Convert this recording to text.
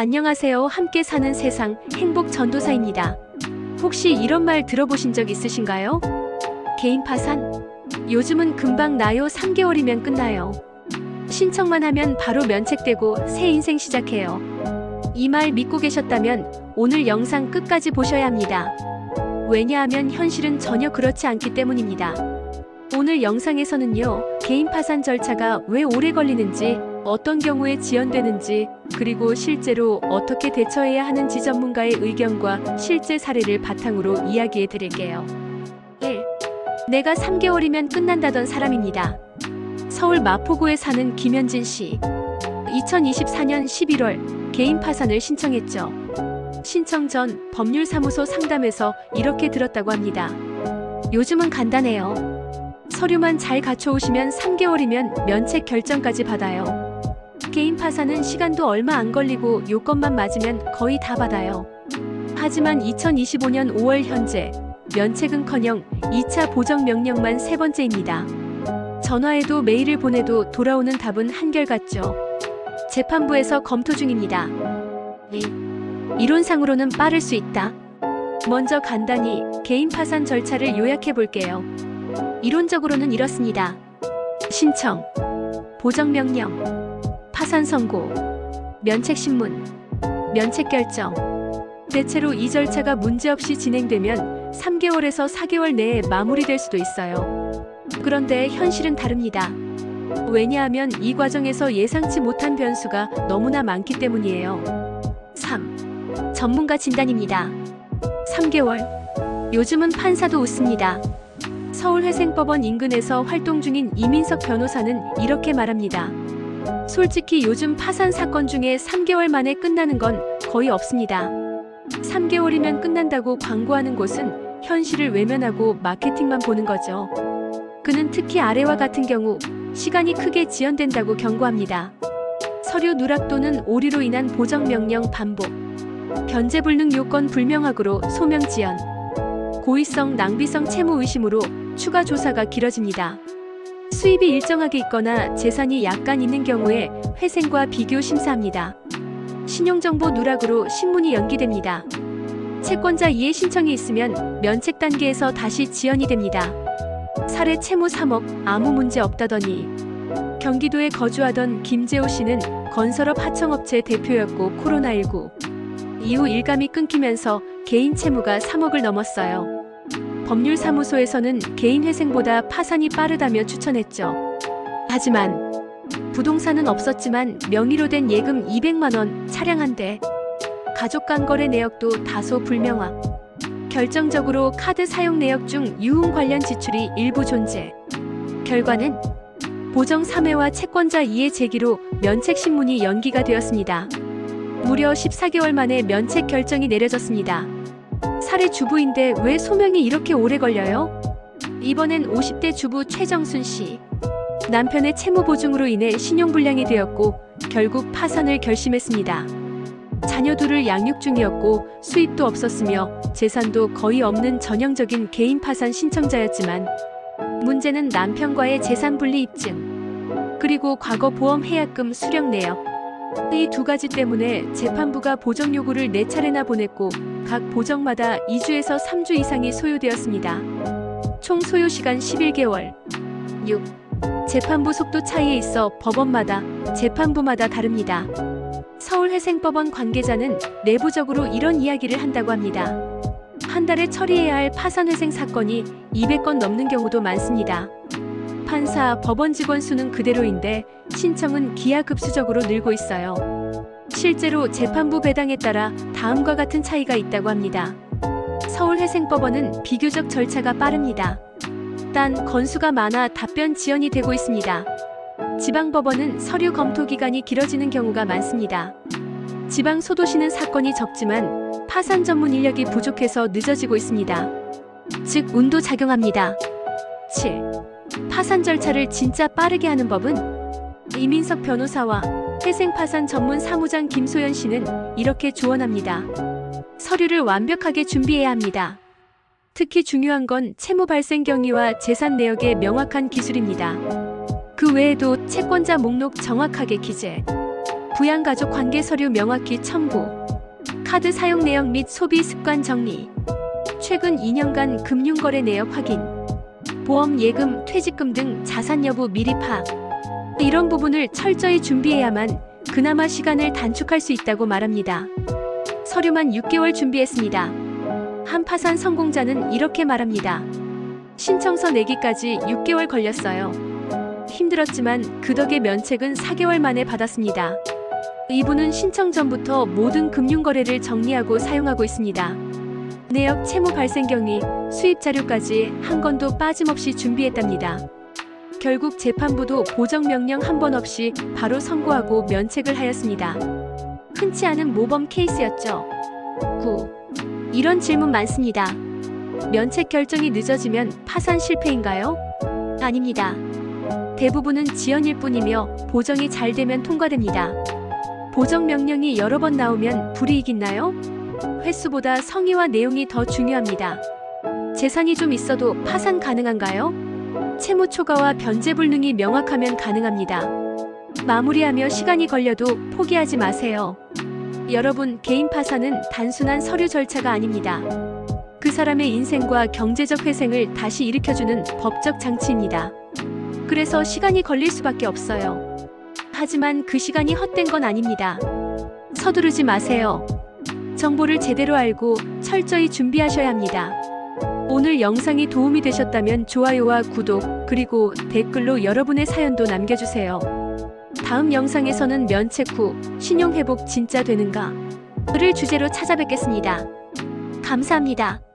안녕하세요. 함께 사는 세상 행복 전도사입니다. 혹시 이런 말 들어보신 적 있으신가요? 개인 파산? 요즘은 금방 나요. 3개월이면 끝나요. 신청만 하면 바로 면책되고 새 인생 시작해요. 이 말 믿고 계셨다면 오늘 영상 끝까지 보셔야 합니다. 왜냐하면 현실은 전혀 그렇지 않기 때문입니다. 오늘 영상에서는요, 개인 파산 절차가 왜 오래 걸리는지, 어떤 경우에 지연되는지, 그리고 실제로 어떻게 대처해야 하는지 전문가의 의견과 실제 사례를 바탕으로 이야기해 드릴게요. 1. 내가 3개월이면 끝난다던 사람입니다. 서울 마포구에 사는 김현진 씨. 2024년 11월 개인 파산을 신청했죠. 신청 전 법률사무소 상담에서 이렇게 들었다고 합니다. 요즘은 간단해요. 서류만 잘 갖춰오시면 3개월이면 면책 결정까지 받아요. 개인 파산은 시간도 얼마 안 걸리고 요건만 맞으면 거의 다 받아요. 하지만 2025년 5월 현재 면책은커녕 2차 보정 명령만 3번째입니다. 전화해도 메일을 보내도 돌아오는 답은 한결같죠. 재판부에서 검토 중입니다. 이론상으로는 빠를 수 있다. 먼저 간단히 개인 파산 절차를 요약해 볼게요. 이론적으로는 이렇습니다. 신청, 보정명령, 파산 선고, 면책신문, 면책결정. 대체로 이 절차가 문제없이 진행되면 3개월에서 4개월 내에 마무리될 수도 있어요. 그런데 현실은 다릅니다. 왜냐하면 이 과정에서 예상치 못한 변수가 너무나 많기 때문이에요. 3. 전문가 진단입니다. 3개월. 요즘은 판사도 웃습니다. 서울회생법원 인근에서 활동 중인 이민석 변호사는 이렇게 말합니다. 솔직히 요즘 파산 사건 중에 3개월 만에 끝나는 건 거의 없습니다. 3개월이면 끝난다고 광고하는 곳은 현실을 외면하고 마케팅만 보는 거죠. 그는 특히 아래와 같은 경우 시간이 크게 지연된다고 경고합니다. 서류 누락 또는 오류로 인한 보정명령 반복, 변제불능 요건 불명확으로 소명 지연, 고의성 낭비성 채무 의심으로 추가 조사가 길어집니다. 수입이 일정하게 있거나 재산이 약간 있는 경우에 회생과 비교 심사합니다. 신용정보 누락으로 신문이 연기됩니다. 채권자 이해 신청이 있으면 면책 단계에서 다시 지연이 됩니다. 사례 채무 3억 아무 문제 없다더니. 경기도에 거주하던 김재호 씨는 건설업 하청업체 대표였고 코로나19 이후 일감이 끊기면서 개인 채무가 3억을 넘었어요. 법률사무소에서는 개인 회생보다 파산이 빠르다며 추천했죠. 하지만 부동산은 없었지만 명의로 된 예금 200만 원, 차량 한 대, 가족 간 거래 내역도 다소 불명확. 결정적으로 카드 사용 내역 중 유흥 관련 지출이 일부 존재. 결과는 보정 3회와 채권자 이해 제기로 면책 신문이 연기가 되었습니다. 무려 14개월 만에 면책 결정이 내려졌습니다. 사례 주부인데 왜 소명이 이렇게 오래 걸려요? 이번엔 50대 주부 최정순 씨. 남편의 채무 보증으로 인해 신용불량이 되었고 결국 파산을 결심했습니다. 자녀 둘을 양육 중이었고 수입도 없었으며 재산도 거의 없는 전형적인 개인 파산 신청자였지만 문제는 남편과의 재산 분리 입증, 그리고 과거 보험 해약금 수령 내역. 이 두 가지 때문에 재판부가 보정 요구를 4차례나 보냈고 각 보정마다 2주에서 3주 이상이 소요되었습니다. 총 소요 시간 11개월. 6. 재판부 속도 차이에 있어 법원마다, 재판부마다 다릅니다. 서울회생법원 관계자는 내부적으로 이런 이야기를 한다고 합니다. 한 달에 처리해야 할 파산회생 사건이 200건 넘는 경우도 많습니다. 판사, 법원 직원 수는 그대로인데 신청은 기하급수적으로 늘고 있어요. 실제로 재판부 배당에 따라 다음과 같은 차이가 있다고 합니다. 서울회생법원은 비교적 절차가 빠릅니다. 단 건수가 많아 답변 지연이 되고 있습니다. 지방법원은 서류 검토 기간이 길어지는 경우가 많습니다. 지방 소도시는 사건이 적지만 파산 전문 인력이 부족해서 늦어지고 있습니다. 즉 운도 작용합니다. 7. 파산 절차를 진짜 빠르게 하는 법은? 이민석 변호사와 회생파산 전문 사무장 김소연 씨는 이렇게 조언합니다. 서류를 완벽하게 준비해야 합니다. 특히 중요한 건 채무 발생 경위와 재산 내역의 명확한 기술입니다. 그 외에도 채권자 목록 정확하게 기재, 부양가족 관계 서류 명확히 첨부, 카드 사용 내역 및 소비 습관 정리, 최근 2년간 금융거래 내역 확인, 보험 예금, 퇴직금 등 자산 여부 미리 파악. 이런 부분을 철저히 준비해야만 그나마 시간을 단축할 수 있다고 말합니다. 서류만 6개월 준비했습니다. 한 파산 성공자는 이렇게 말합니다. 신청서 내기까지 6개월 걸렸어요. 힘들었지만 그 덕에 면책은 4개월 만에 받았습니다. 이분은 신청 전부터 모든 금융거래를 정리하고 사용하고 있습니다. 내역, 채무 발생 경위, 수입 자료까지 한 건도 빠짐없이 준비했답니다. 결국 재판부도 보정명령 한 번 없이 바로 선고하고 면책을 하였습니다. 흔치 않은 모범 케이스였죠. 9. 이런 질문 많습니다. 면책 결정이 늦어지면 파산 실패인가요? 아닙니다. 대부분은 지연일 뿐이며 보정이 잘 되면 통과됩니다. 보정 명령이 여러 번 나오면 불이익 있나요? 횟수보다 성의와 내용이 더 중요합니다. 재산이 좀 있어도 파산 가능한가요? 채무 초과와 변제 불능이 명확하면 가능합니다. 마무리하며 시간이 걸려도 포기하지 마세요. 여러분, 개인 파산은 단순한 서류 절차가 아닙니다. 그 사람의 인생과 경제적 회생을 다시 일으켜주는 법적 장치입니다. 그래서 시간이 걸릴 수밖에 없어요. 하지만 그 시간이 헛된 건 아닙니다. 서두르지 마세요. 정보를 제대로 알고 철저히 준비하셔야 합니다. 오늘 영상이 도움이 되셨다면 좋아요와 구독, 그리고 댓글로 여러분의 사연도 남겨주세요. 다음 영상에서는 면책 후 신용회복 진짜 되는가?를 주제로 찾아뵙겠습니다. 감사합니다.